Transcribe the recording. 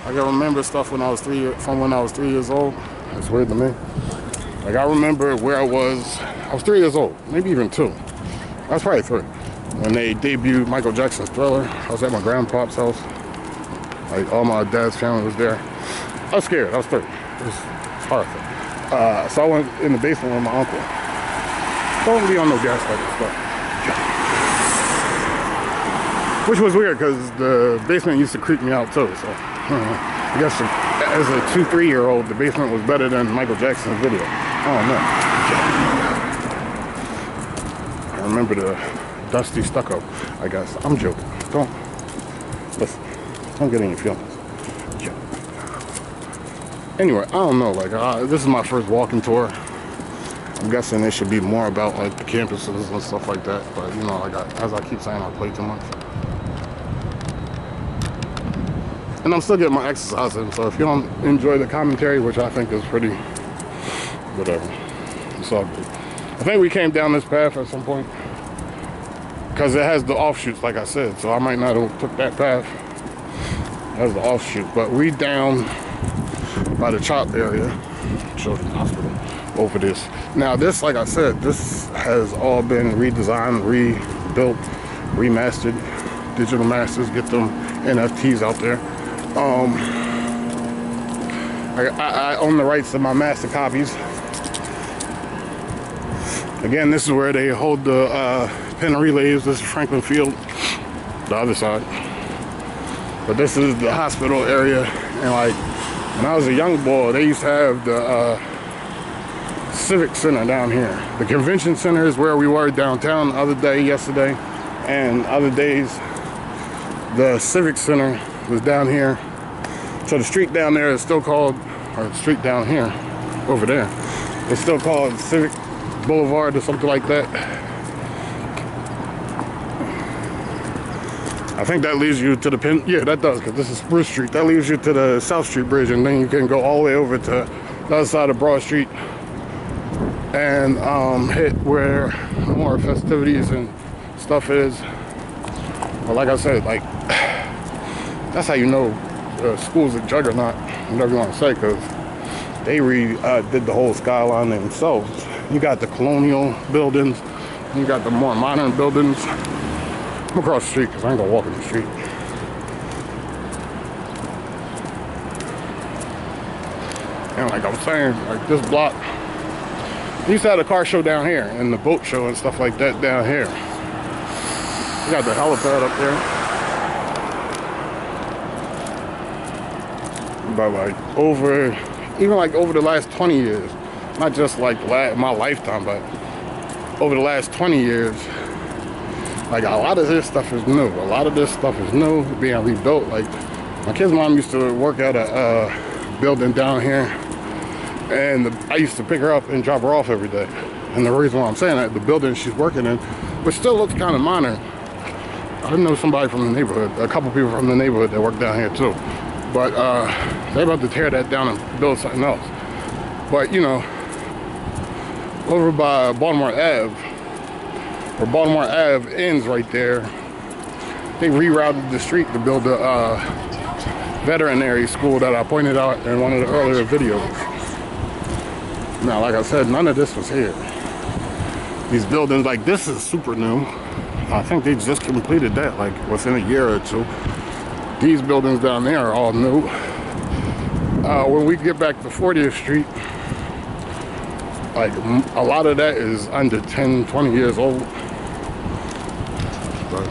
I can remember stuff when I was from when I was 3 years old. That's weird to me. Like I remember where I was 3 years old, maybe even 2. I was probably 3. When they debuted Michael Jackson's Thriller, I was at my grandpa's house. Like all my dad's family was there. I was scared, I was 3. It was horrible. So I went in the basement with my uncle. Don't be on no gas like this stuff. Which was weird because the basement used to creep me out too. So I guess as a 2-3-year-old, the basement was better than Michael Jackson's video. I don't know. I remember the dusty stucco, I guess. I'm joking. Don't listen. Don't get in your feelings. Anyway, I don't know. Like this is my first walking tour. I'm guessing it should be more about like the campuses and stuff like that. But you know, like as I keep saying, I play too much. And I'm still getting my exercise in, so if you don't enjoy the commentary, which I think is pretty, whatever, it's all good. I think we came down this path at some point, because it has the offshoots, like I said, so I might not have took that path. It has the offshoot, but we down by the CHOP area, Children's Hospital, over this. Now this, like I said, this has all been redesigned, rebuilt, remastered, digital masters, get them NFTs out there. I own the rights to my master copies. Again, this is where they hold the pin relays. This is Franklin Field, the other side. But this is the hospital area. And like, when I was a young boy, they used to have the Civic Center down here. The convention center is where we were downtown the other day, yesterday. And other days, the Civic Center was down here. So the street down there is still called, or the street down here, over there, it's still called Civic Boulevard or something like that. I think that leads you to the yeah, that does, because this is Spruce Street. That leads you to the South Street Bridge, and then you can go all the way over to the other side of Broad Street and hit where more festivities and stuff is. But like I said, like, that's how you know school's a juggernaut, whatever you want to say, because they did the whole skyline themselves. You got the colonial buildings, you got the more modern buildings. I'm across the street because I ain't gonna walk in the street. And like I'm saying, like this block, we used to have a car show down here and the boat show and stuff like that down here. We got the helipad up there. But like even like over the last 20 years, not just like my lifetime, but over the last 20 years, like a lot of this stuff is new. A lot of this stuff is new, being rebuilt. Like my kid's mom used to work at a building down here, and I used to pick her up and drop her off every day. And the reason why I'm saying that, the building she's working in, which still looks kind of modern. I know somebody from the neighborhood, a couple people from the neighborhood that work down here too. But they're about to tear that down and build something else. But you know, over by Baltimore Ave, where Baltimore Ave ends right there, they rerouted the street to build a veterinary school that I pointed out in one of the earlier videos. Now, like I said, none of this was here. These buildings, like this is super new. I think they just completed that like within a year or 2. These buildings down there are all new. When we get back to 40th Street, like a lot of that is under 10, 20 years old. But,